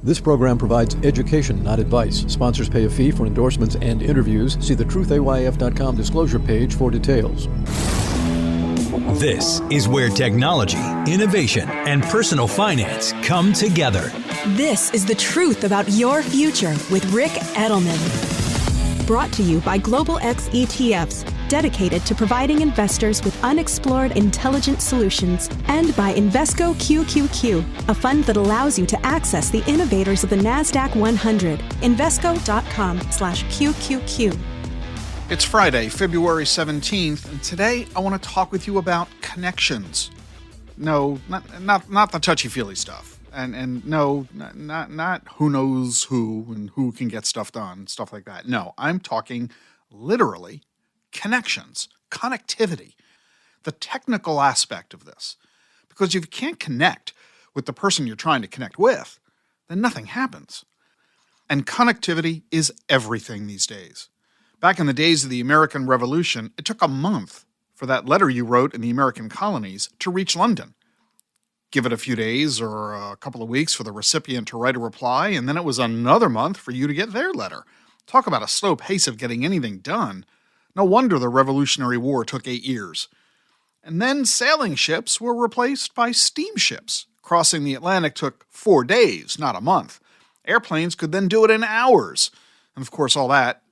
This program provides education, not advice. Sponsors pay a fee for endorsements and interviews. See the truthayf.com disclosure page for details. This is where technology, innovation, and personal finance come together. This is the truth about your future with Ric Edelman. Brought to you by Global X ETFs, dedicated to providing investors with unexplored intelligent solutions, and by Invesco QQQ, a fund that allows you to access the innovators of the NASDAQ 100. Invesco.com/QQQ. It's Friday, February 17th, and today I want to talk with you about connections. No, not the touchy-feely stuff. And no, not who knows who and who can get stuff done, stuff like that. No, I'm talking literally connections, connectivity, the technical aspect of this. Because if you can't connect with the person you're trying to connect with, then nothing happens. And connectivity is everything these days. Back in the days of the American Revolution, it took a month for that letter you wrote in the American colonies to reach London. Give it a few days or a couple of weeks for the recipient to write a reply, and then it was another month for you to get their letter. Talk about a slow pace of getting anything done. No wonder the Revolutionary War took 8 years. And then sailing ships were replaced by steamships. Crossing the Atlantic took 4 days, not a month. Airplanes could then do it in hours. And of course, all that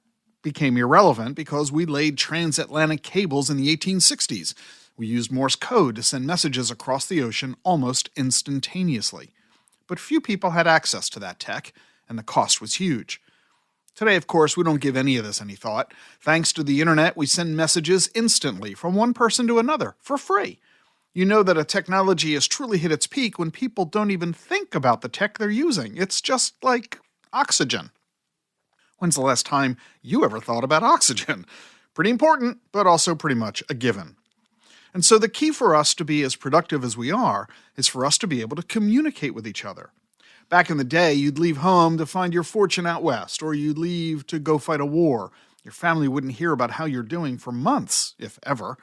became irrelevant because we laid transatlantic cables in the 1860s. We used Morse code to send messages across the ocean almost instantaneously. But few people had access to that tech, and the cost was huge. Today, of course, we don't give any of this any thought. Thanks to the internet, we send messages instantly from one person to another for free. You know that a technology has truly hit its peak when people don't even think about the tech they're using. It's just like oxygen. When's the last time you ever thought about oxygen? Pretty important, but also pretty much a given. And so the key for us to be as productive as we are is for us to be able to communicate with each other. Back in the day, you'd leave home to find your fortune out west, or you'd leave to go fight a war. Your family wouldn't hear about how you're doing for months, if ever.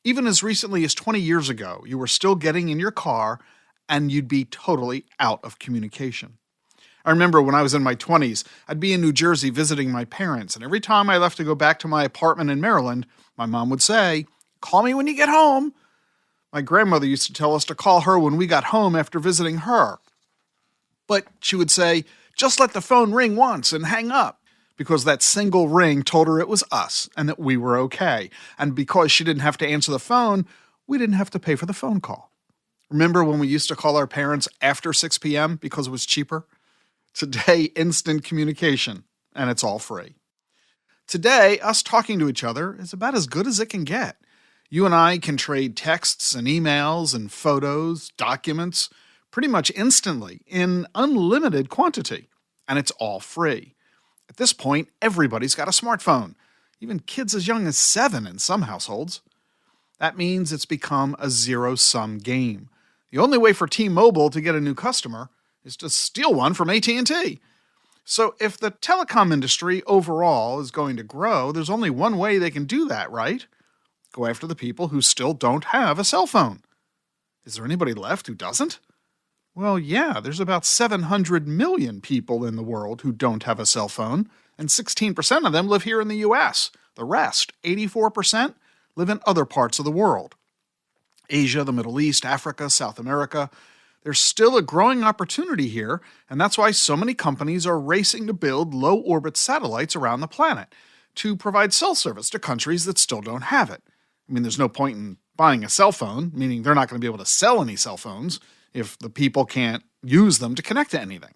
Even as recently as 20 years ago, you were still getting in your car and you'd be totally out of communication. I remember when I was in my 20s, I'd be in New Jersey visiting my parents, and every time I left to go back to my apartment in Maryland, my mom would say, "Call me when you get home." My grandmother used to tell us to call her when we got home after visiting her. But she would say, "Just let the phone ring once and hang up," because that single ring told her it was us and that we were okay. And because she didn't have to answer the phone, we didn't have to pay for the phone call. Remember when we used to call our parents after 6 p.m. because it was cheaper? Today, instant communication, and it's all free. Today, us talking to each other is about as good as it can get. You and I can trade texts and emails and photos, documents, pretty much instantly in unlimited quantity, and it's all free. At this point, everybody's got a smartphone, even kids as young as 7 in some households. That means it's become a zero-sum game. The only way for T-Mobile to get a new customer is to steal one from AT&T. So if the telecom industry overall is going to grow, there's only one way they can do that, right? Go after the people who still don't have a cell phone. Is there anybody left who doesn't? Well, yeah, there's about 700 million people in the world who don't have a cell phone, and 16% of them live here in the U.S. The rest, 84%, live in other parts of the world. Asia, the Middle East, Africa, South America. There's still a growing opportunity here, and that's why so many companies are racing to build low-orbit satellites around the planet to provide cell service to countries that still don't have it. I mean, there's no point in buying a cell phone, meaning they're not going to be able to sell any cell phones if the people can't use them to connect to anything.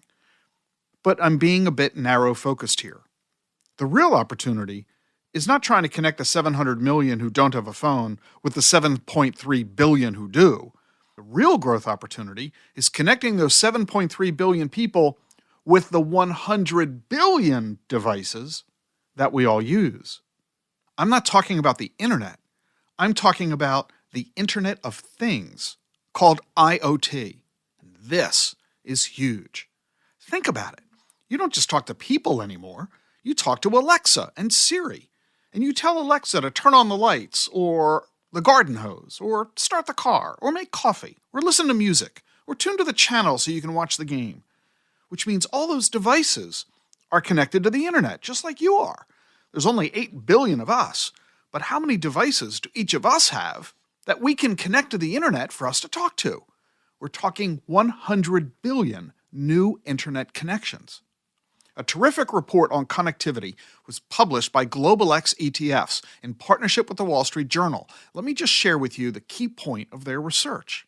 But I'm being a bit narrow-focused here. The real opportunity is not trying to connect the 700 million who don't have a phone with the 7.3 billion who do. The real growth opportunity is connecting those 7.3 billion people with the 100 billion devices that we all use. I'm not talking about the internet. I'm talking about the Internet of Things, called IoT. This is huge. Think about it. You don't just talk to people anymore. You talk to Alexa and Siri, and you tell Alexa to turn on the lights, or the garden hose, or start the car, or make coffee, or listen to music, or tune to the channel so you can watch the game. which means all those devices are connected to the internet, just like you are. There's only 8 billion of us, but how many devices do each of us have that we can connect to the internet for us to talk to? We're talking 100 billion new internet connections. A terrific report on connectivity was published by Global X ETFs in partnership with the Wall Street Journal. Let me just share with you the key point of their research.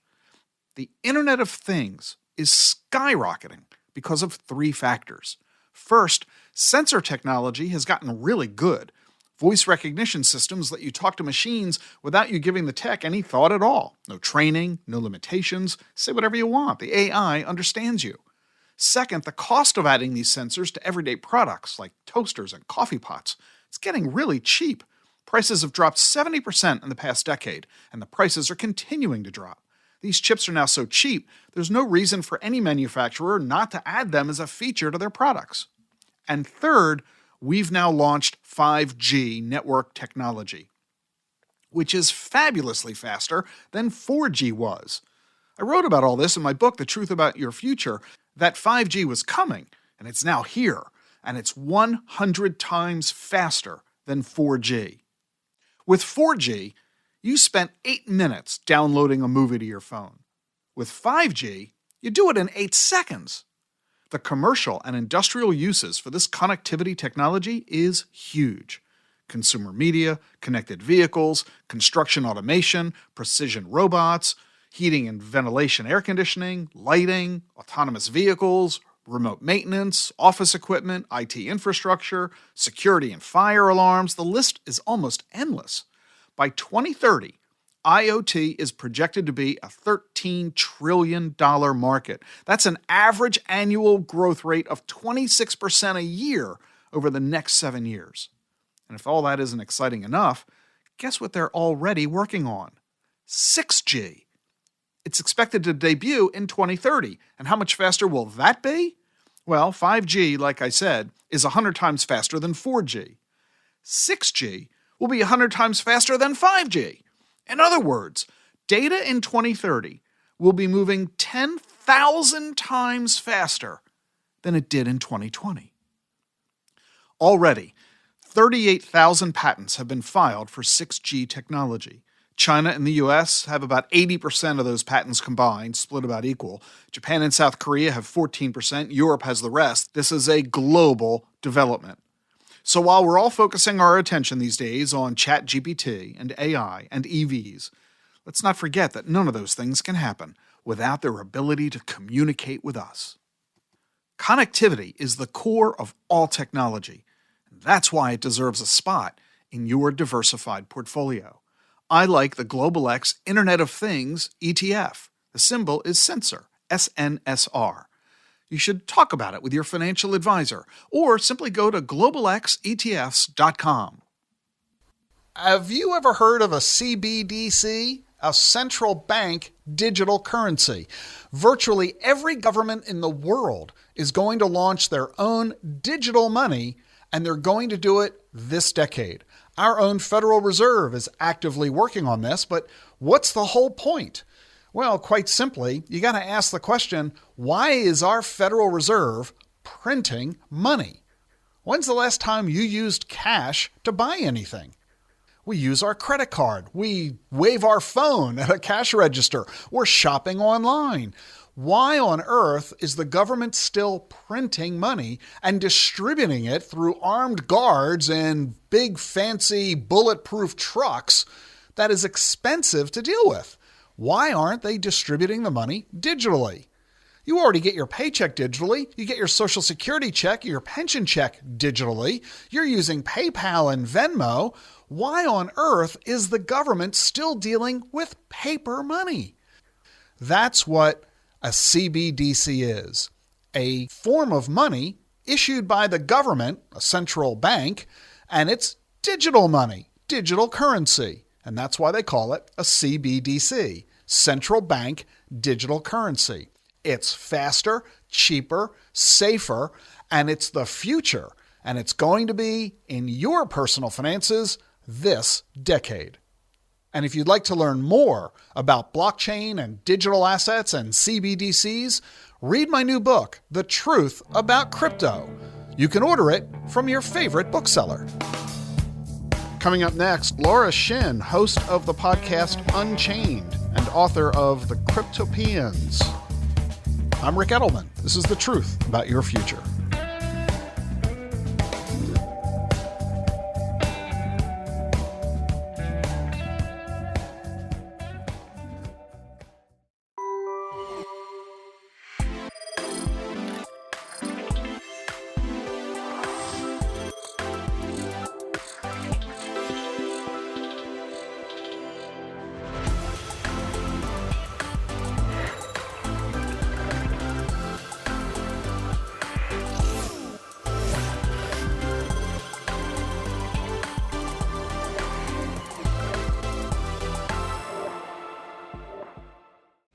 The Internet of Things is skyrocketing because of 3 factors. First, sensor technology has gotten really good. Voice recognition systems let you talk to machines without you giving the tech any thought at all. No training, no limitations. Say whatever you want. The AI understands you. Second, the cost of adding these sensors to everyday products like toasters and coffee pots, it's getting really cheap. Prices have dropped 70% in the past decade, and the prices are continuing to drop. These chips are now so cheap, there's no reason for any manufacturer not to add them as a feature to their products. And third, we've now launched 5G network technology, which is fabulously faster than 4G was. I wrote about all this in my book, The Truth About Your Future, that 5G was coming, and it's now here, and it's 100 times faster than 4G. With 4G, you spent 8 minutes downloading a movie to your phone. With 5G, you do it in 8 seconds. The commercial and industrial uses for this connectivity technology is huge. Consumer media, connected vehicles, construction automation, precision robots, heating and ventilation air conditioning, lighting, autonomous vehicles, remote maintenance, office equipment, IT infrastructure, security and fire alarms. The list is almost endless. By 2030, IoT is projected to be a $13 trillion market. That's an average annual growth rate of 26% a year over the next 7 years. And if all that isn't exciting enough, guess what they're already working on? 6G. It's expected to debut in 2030. And how much faster will that be? Well, 5G, like I said, is 100 times faster than 4G. 6G will be 100 times faster than 5G. In other words, data in 2030 will be moving 10,000 times faster than it did in 2020. Already, 38,000 patents have been filed for 6G technology. China and the US have about 80% of those patents combined, split about equal. Japan and South Korea have 14%. Europe has the rest. This is a global development. So while we're all focusing our attention these days on ChatGPT and AI and EVs, let's not forget that none of those things can happen without their ability to communicate with us. Connectivity is the core of all technology, and that's why it deserves a spot in your diversified portfolio. I like the Global X Internet of Things ETF. The symbol is Sensor, SNSR. You should talk about it with your financial advisor, or simply go to globalxetfs.com. Have you ever heard of a CBDC? A central bank digital currency. Virtually every government in the world is going to launch their own digital money, and they're going to do it this decade. Our own Federal Reserve is actively working on this, but what's the whole point? Well, quite simply, you got to ask the question, why is our Federal Reserve printing money? When's the last time you used cash to buy anything? We use our credit card. We wave our phone at a cash register. We're shopping online. Why on earth is the government still printing money and distributing it through armed guards and big fancy bulletproof trucks that is expensive to deal with? Why aren't they distributing the money digitally? You already get your paycheck digitally. You get your Social Security check, your pension check digitally. You're using PayPal and Venmo. Why on earth is the government still dealing with paper money? That's what a CBDC is. A form of money issued by the government, a central bank, and it's digital money, digital currency. And that's why they call it a CBDC, central bank digital currency. It's faster, cheaper, safer, and it's the future. And it's going to be in your personal finances this decade. And if you'd like to learn more about blockchain and digital assets and CBDCs, read my new book, The Truth About Crypto. You can order it from your favorite bookseller. Coming up next, Laura Shin, host of the podcast Unchained and author of The Cryptopians. I'm Rick Edelman. This is The Truth About Your Future.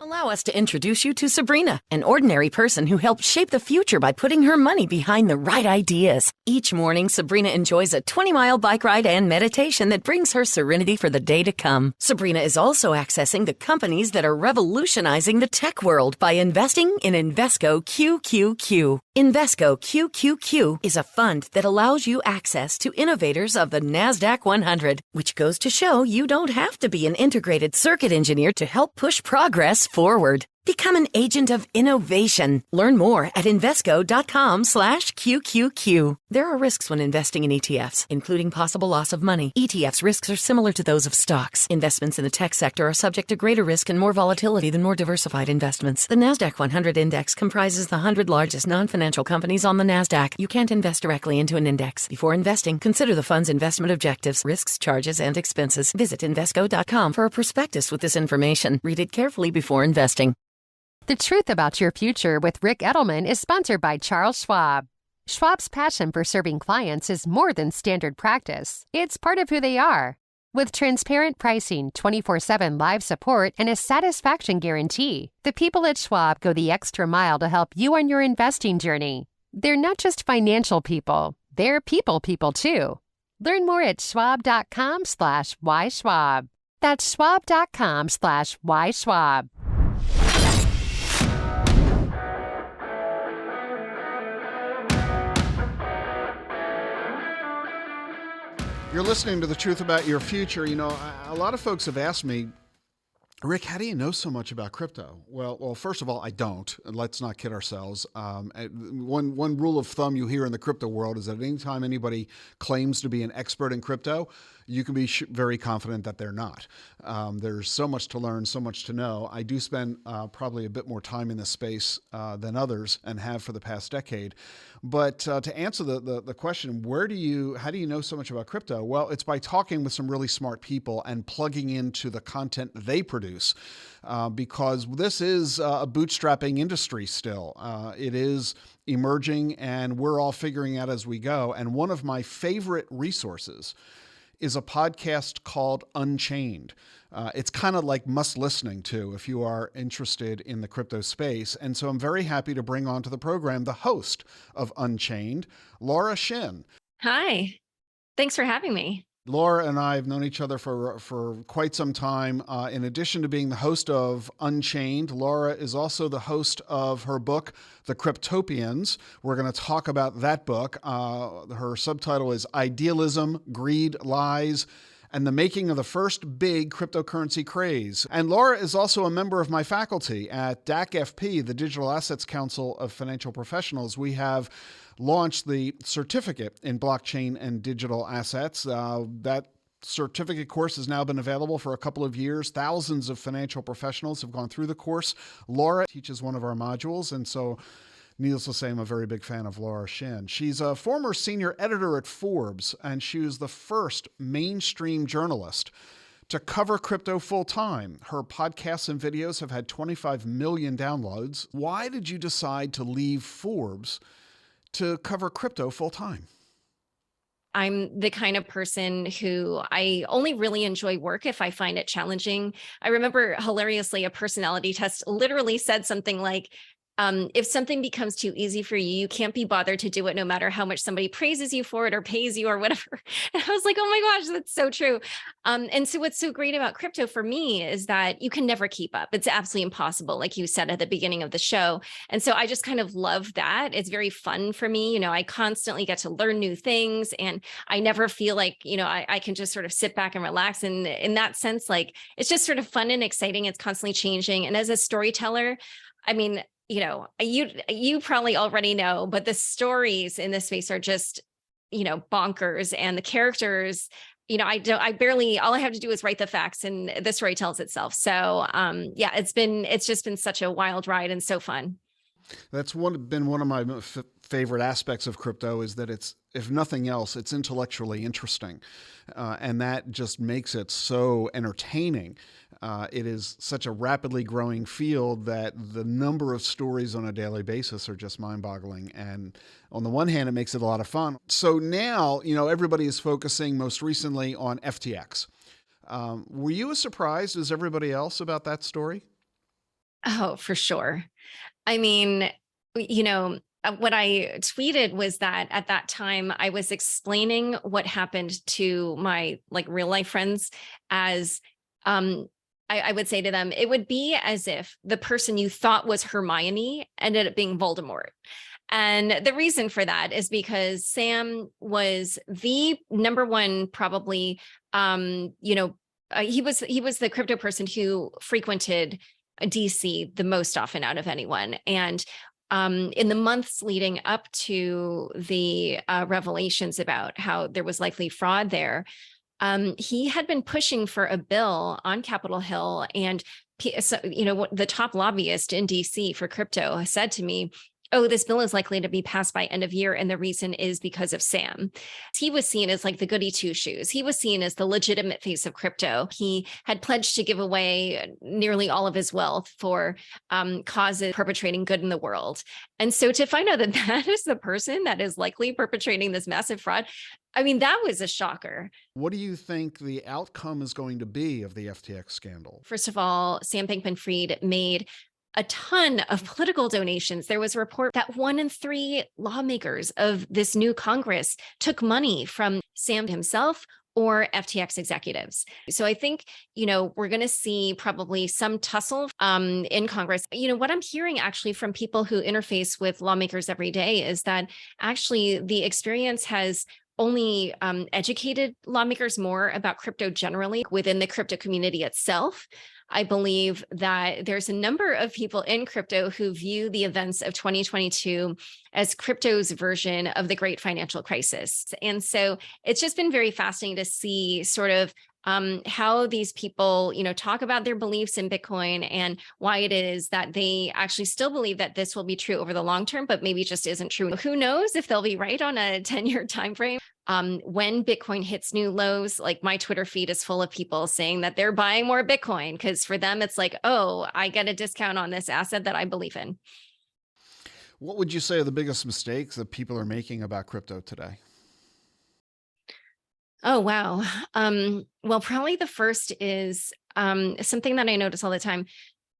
Allow us to introduce you to Sabrina, an ordinary person who helped shape the future by putting her money behind the right ideas. Each morning, Sabrina enjoys a 20-mile bike ride and meditation that brings her serenity for the day to come. Sabrina is also accessing the companies that are revolutionizing the tech world by investing in Invesco QQQ. Invesco QQQ is a fund that allows you access to innovators of the NASDAQ 100, which goes to show you don't have to be an integrated circuit engineer to help push progress forward. Become an agent of innovation. Learn more at Invesco.com/QQQ. There are risks when investing in ETFs, including possible loss of money. ETFs risks are similar to those of stocks. Investments in the tech sector are subject to greater risk and more volatility than more diversified investments. The NASDAQ 100 index comprises the 100 largest non-financial companies on the NASDAQ. You can't invest directly into an index. Before investing, consider the fund's investment objectives, risks, charges, and expenses. Visit Invesco.com for a prospectus with this information. Read it carefully before investing. The Truth About Your Future with Rick Edelman is sponsored by Charles Schwab. Schwab's passion for serving clients is more than standard practice. It's part of who they are. With transparent pricing, 24/7 live support, and a satisfaction guarantee, the people at Schwab go the extra mile to help you on your investing journey. They're not just financial people, they're people too. Learn more at schwab.com/whyschwab. That's schwab.com/whyschwab. You're listening to The Truth About Your Future. You know, a lot of folks have asked me, Rick, how do you know so much about crypto? Well, first of all, I don't. Let's not kid ourselves. One rule of thumb you hear in the crypto world is that anytime anybody claims to be an expert in crypto, you can be very confident that they're not. There's so much to learn, so much to know. I do spend probably a bit more time in this space than others and have for the past decade. But to answer the question, how do you know so much about crypto? Well, it's by talking with some really smart people and plugging into the content they produce, because this is a bootstrapping industry still. It is emerging, and we're all figuring out as we go. And one of my favorite resources is a podcast called Unchained. It's kind of like must listening to if you are interested in the crypto space. And so I'm very happy to bring onto the program the host of Unchained, Laura Shin. Hi, thanks for having me. Laura and I have known each other for quite some time. In addition to being the host of Unchained, Laura is also the host of her book, The Cryptopians. We're going to talk about that book. Her subtitle is Idealism, Greed, Lies, and the Making of the First Big Cryptocurrency Craze. And Laura is also a member of my faculty at DAC-FP, the Digital Assets Council of Financial Professionals. We have launched the certificate in blockchain and digital assets. That certificate course has now been available for a couple of years. Thousands of financial professionals have gone through the course. Laura teaches one of our modules, and so needless to say, I'm a very big fan of Laura Shin. She's a former senior editor at Forbes, and she was the first mainstream journalist to cover crypto full-time. Her podcasts and videos have had 25 million downloads. Why did you decide to leave Forbes to cover crypto full-time? I'm the kind of person who I only really enjoy work if I find it challenging. I remember hilariously, a personality test literally said something like, if something becomes too easy for you, you can't be bothered to do it no matter how much somebody praises you for it or pays you or whatever. And I was like, oh my gosh, that's so true. And so what's so great about crypto for me is that you can never keep up. It's absolutely impossible, like you said at the beginning of the show. And so I just kind of love that. It's very fun for me. I constantly get to learn new things, and I never feel like, I can just sort of sit back and relax. And in that sense, like, it's just sort of fun and exciting. It's constantly changing. And as a storyteller, I mean, you probably already know, but the stories in this space are just, bonkers, and the characters, all I have to do is write the facts and the story tells itself. So, yeah, it's just been such a wild ride and so fun. That's been one of my favorite aspects of crypto, is that it's, if nothing else, it's intellectually interesting. And that just makes it so entertaining. It is such a rapidly growing field that the number of stories on a daily basis are just mind-boggling. And on the one hand, it makes it a lot of fun. So now, everybody is focusing most recently on FTX. Were you as surprised as everybody else about that story? Oh, for sure. I mean, what I tweeted was that at that time I was explaining what happened to my real life friends as, I would say to them, it would be as if the person you thought was Hermione ended up being Voldemort. And the reason for that is because Sam was the number one, probably, he was the crypto person who frequented DC the most often out of anyone. And in the months leading up to the revelations about how there was likely fraud there, he had been pushing for a bill on Capitol Hill. And, the top lobbyist in DC for crypto said to me, oh, this bill is likely to be passed by end of year. And the reason is because of Sam. He was seen as like the goody two shoes. He was seen as the legitimate face of crypto. He had pledged to give away nearly all of his wealth for causes perpetrating good in the world. And so to find out that that is the person that is likely perpetrating this massive fraud, I mean, that was a shocker. What do you think the outcome is going to be of the FTX scandal? First of all, Sam Bankman-Fried made a ton of political donations. There was a report that 1 in 3 lawmakers of this new Congress took money from Sam himself or FTX executives. So I think, we're going to see probably some tussle in Congress. What I'm hearing actually from people who interface with lawmakers every day is that actually the experience has only educated lawmakers more about crypto generally within the crypto community itself. I believe that there's a number of people in crypto who view the events of 2022 as crypto's version of the great financial crisis. And so it's just been very fascinating to see sort of how these people, talk about their beliefs in Bitcoin and why it is that they actually still believe that this will be true over the long term, but maybe just isn't true. Who knows if they'll be right on a 10-year time frame? When Bitcoin hits new lows, like my Twitter feed is full of people saying that they're buying more Bitcoin because for them, it's like, oh, I get a discount on this asset that I believe in. What would you say are the biggest mistakes that people are making about crypto today? Oh, wow. Well, probably the first is something that I notice all the time.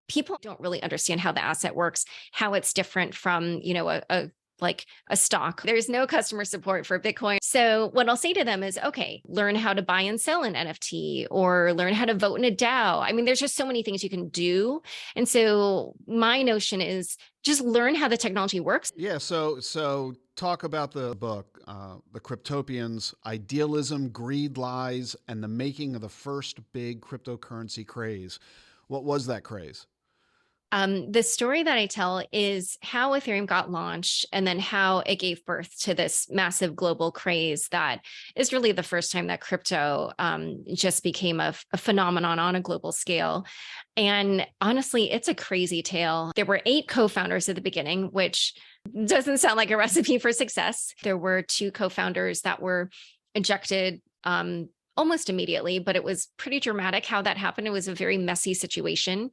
People don't really understand how the asset works, how it's different from, a stock. There's no customer support for Bitcoin. So what I'll say to them is, okay, learn how to buy and sell an NFT or learn how to vote in a DAO. I mean, there's just so many things you can do. And so my notion is just learn how the technology works. Yeah. So talk about the book, The Cryptopians: Idealism, Greed, Lies, and the Making of the First Big Cryptocurrency Craze. What was that craze? The story that I tell is how Ethereum got launched and then how it gave birth to this massive global craze that is really the first time that crypto just became a phenomenon on a global scale. And honestly, it's a crazy tale. There were 8 co-founders at the beginning, which doesn't sound like a recipe for success. There were 2 co-founders that were ejected almost immediately, but it was pretty dramatic how that happened. It was a very messy situation.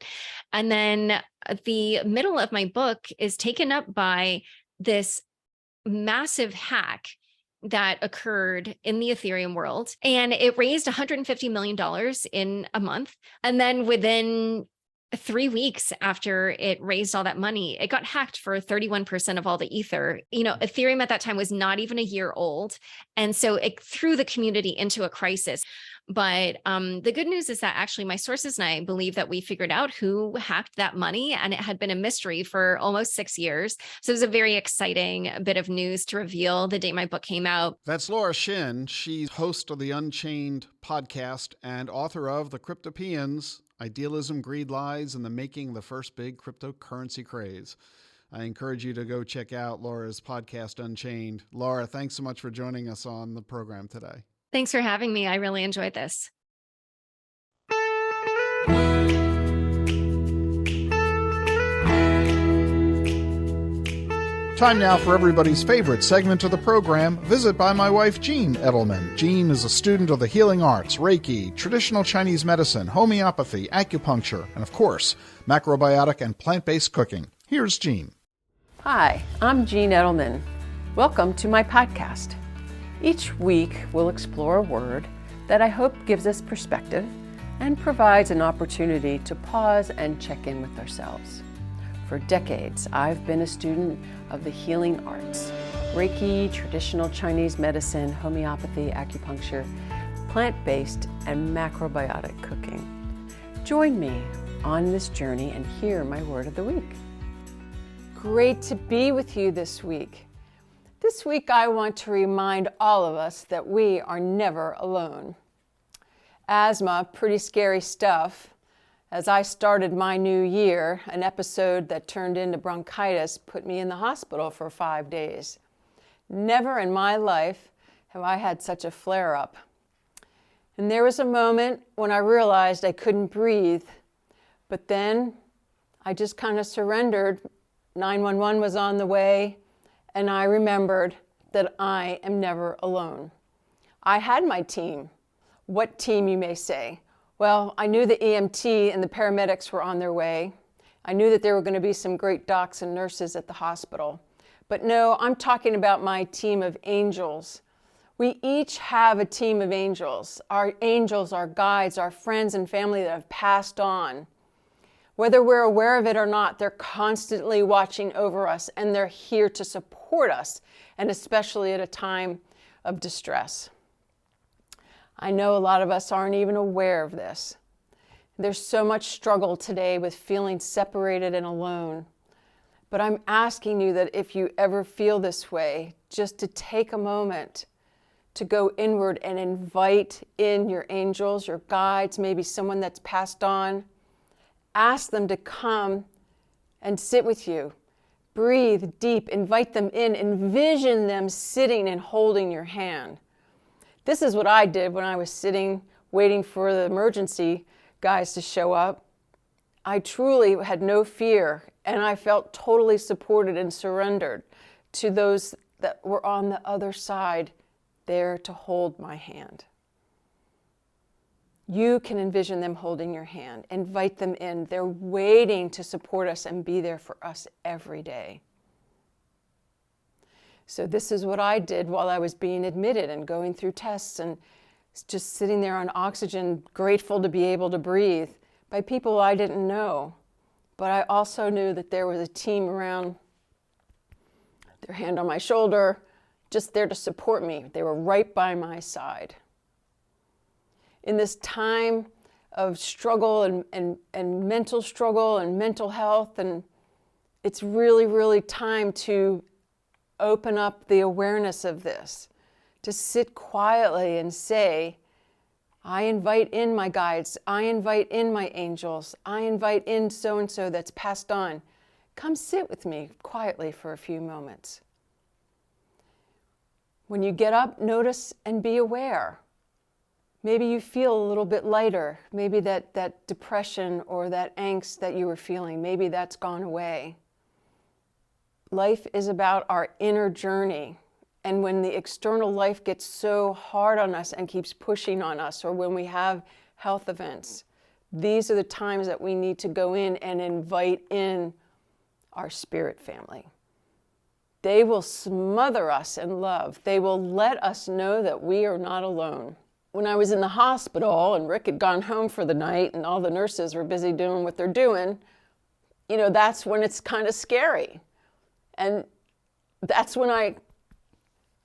And then the middle of my book is taken up by this massive hack that occurred in the Ethereum world. And it raised $150 million in a month. And then within 3 weeks after it raised all that money, it got hacked for 31% of all the ether. Ethereum at that time was not even a year old. And so it threw the community into a crisis. But the good news is that actually my sources and I believe that we figured out who hacked that money, and it had been a mystery for almost 6 years. So it was a very exciting bit of news to reveal the day my book came out. That's Laura Shin. She's host of the Unchained podcast and author of The Cryptopeans: Idealism, Greed, Lies, and the Making of the First Big Cryptocurrency Craze. I encourage you to go check out Laura's podcast, Unchained. Laura, thanks so much for joining us on the program today. Thanks for having me. I really enjoyed this. Time now for everybody's favorite segment of the program, Visit by my wife, Jean Edelman. Jean is a student of the healing arts, Reiki, traditional Chinese medicine, homeopathy, acupuncture, and of course, macrobiotic and plant-based cooking. Here's Jean. Hi, I'm Jean Edelman. Welcome to my podcast. Each week, we'll explore a word that I hope gives us perspective and provides an opportunity to pause and check in with ourselves. For decades, I've been a student of the healing arts, Reiki, traditional Chinese medicine, homeopathy, acupuncture, plant-based, and macrobiotic cooking. Join me on this journey and hear my word of the week. Great to be with you this week. This week, I want to remind all of us that we are never alone. Asthma, pretty scary stuff. As I started my new year, an episode that turned into bronchitis put me in the hospital for 5 days. Never in my life have I had such a flare-up. And there was a moment when I realized I couldn't breathe, but then I just kind of surrendered. 911 was on the way, and I remembered that I am never alone. I had my team. What team, you may say? Well, I knew the EMT and the paramedics were on their way. I knew that there were going to be some great docs and nurses at the hospital. But no, I'm talking about my team of angels. We each have a team of angels. Our angels, our guides, our friends and family that have passed on. Whether we're aware of it or not, they're constantly watching over us, and they're here to support us, and especially at a time of distress. I know a lot of us aren't even aware of this. There's so much struggle today with feeling separated and alone. But I'm asking you that if you ever feel this way, just to take a moment to go inward and invite in your angels, your guides, maybe someone that's passed on. Ask them to come and sit with you. Breathe deep, invite them in, envision them sitting and holding your hand. This is what I did when I was sitting, waiting for the emergency guys to show up. I truly had no fear, and I felt totally supported and surrendered to those that were on the other side, there to hold my hand. You can envision them holding your hand. Invite them in. They're waiting to support us and be there for us every day. So this is what I did while I was being admitted and going through tests and just sitting there on oxygen, grateful to be able to breathe by people I didn't know. But I also knew that there was a team around, their hand on my shoulder, just there to support me. They were right by my side. In this time of struggle and mental struggle and mental health, and it's really, really time to open up the awareness of this, to sit quietly and say, I invite in my guides, I invite in my angels, I invite in so-and-so that's passed on. Come sit with me quietly for a few moments. When you get up, notice and be aware. Maybe you feel a little bit lighter. Maybe that depression or that angst that you were feeling, maybe that's gone away. Life is about our inner journey. And when the external life gets so hard on us and keeps pushing on us, or when we have health events, these are the times that we need to go in and invite in our spirit family. They will smother us in love. They will let us know that we are not alone. when I was in the hospital and Rick had gone home for the night and all the nurses were busy doing what they're doing, you know, that's when it's kind of scary. And that's when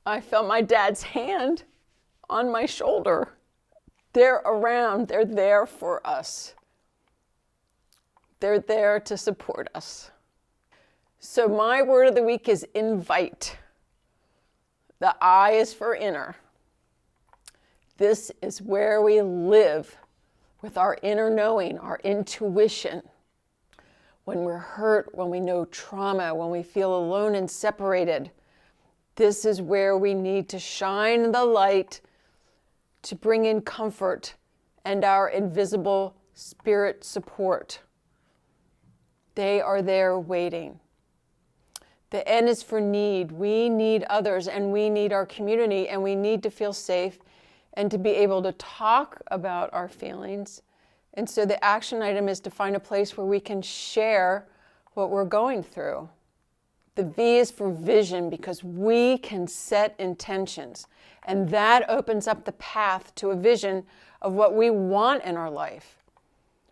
I felt my dad's hand on my shoulder. They're around, they're there for us. They're there to support us. So my word of the week is invite. The I is for inner. This is where we live with our inner knowing, our intuition. When we're hurt, when we know trauma, when we feel alone and separated, this is where we need to shine the light to bring in comfort and our invisible spirit support. They are there waiting. The N is for need. We need others and we need our community and we need to feel safe and to be able to talk about our feelings. And so the action item is to find a place where we can share what we're going through. The V is for vision because we can set intentions and that opens up the path to a vision of what we want in our life.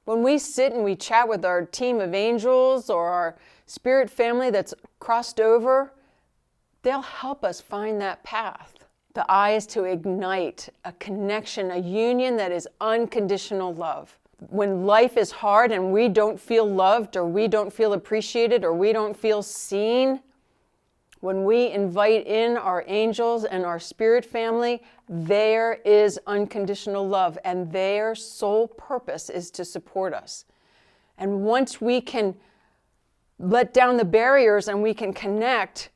When we sit and we chat with our team of angels or our spirit family that's crossed over, they'll help us find that path. The I is to ignite a connection, a union that is unconditional love. When life is hard and we don't feel loved or we don't feel appreciated or we don't feel seen, when we invite in our angels and our spirit family, there is unconditional love and their sole purpose is to support us. And once we can let down the barriers and we can connect,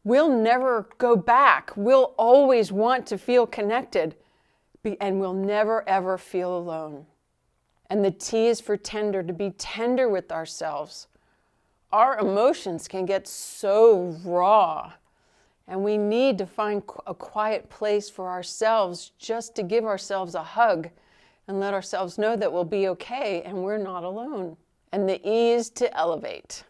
we'll never go back. We'll always want to feel connected and we'll never ever feel alone. And the T is for tender, to be tender with ourselves. Our emotions can get so raw and we need to find a quiet place for ourselves just to give ourselves a hug and let ourselves know that we'll be okay and we're not alone. And the E is to elevate.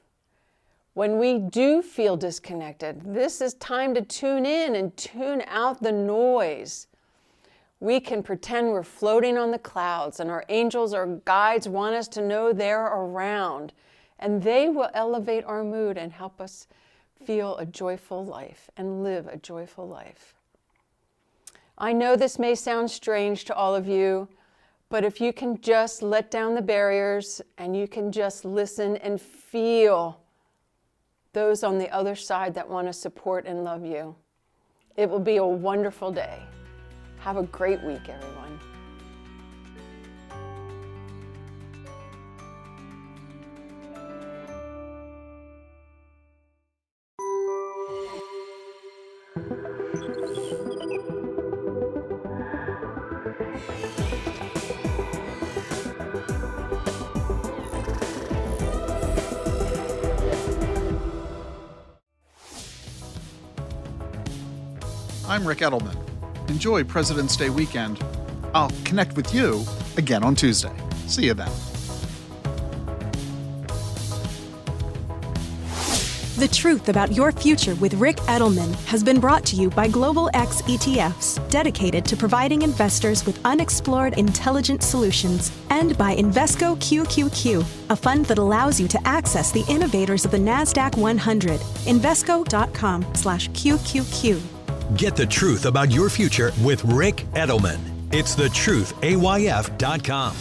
When we do feel disconnected, this is time to tune in and tune out the noise. We can pretend we're floating on the clouds and our angels or guides want us to know they're around. And they will elevate our mood and help us feel a joyful life and live a joyful life. I know this may sound strange to all of you, but if you can just let down the barriers and you can just listen and feel those on the other side that want to support and love you, it will be a wonderful day. Have a great week, everyone. I'm Rick Edelman. Enjoy President's Day weekend. I'll connect with you again on Tuesday. See you then. The Truth About Your Future with Rick Edelman has been brought to you by Global X ETFs, dedicated to providing investors with unexplored intelligent solutions, and by Invesco QQQ, a fund that allows you to access the innovators of the NASDAQ 100. Invesco.com/QQQ. Get the truth about your future with Rick Edelman. It's thetruthayf.com.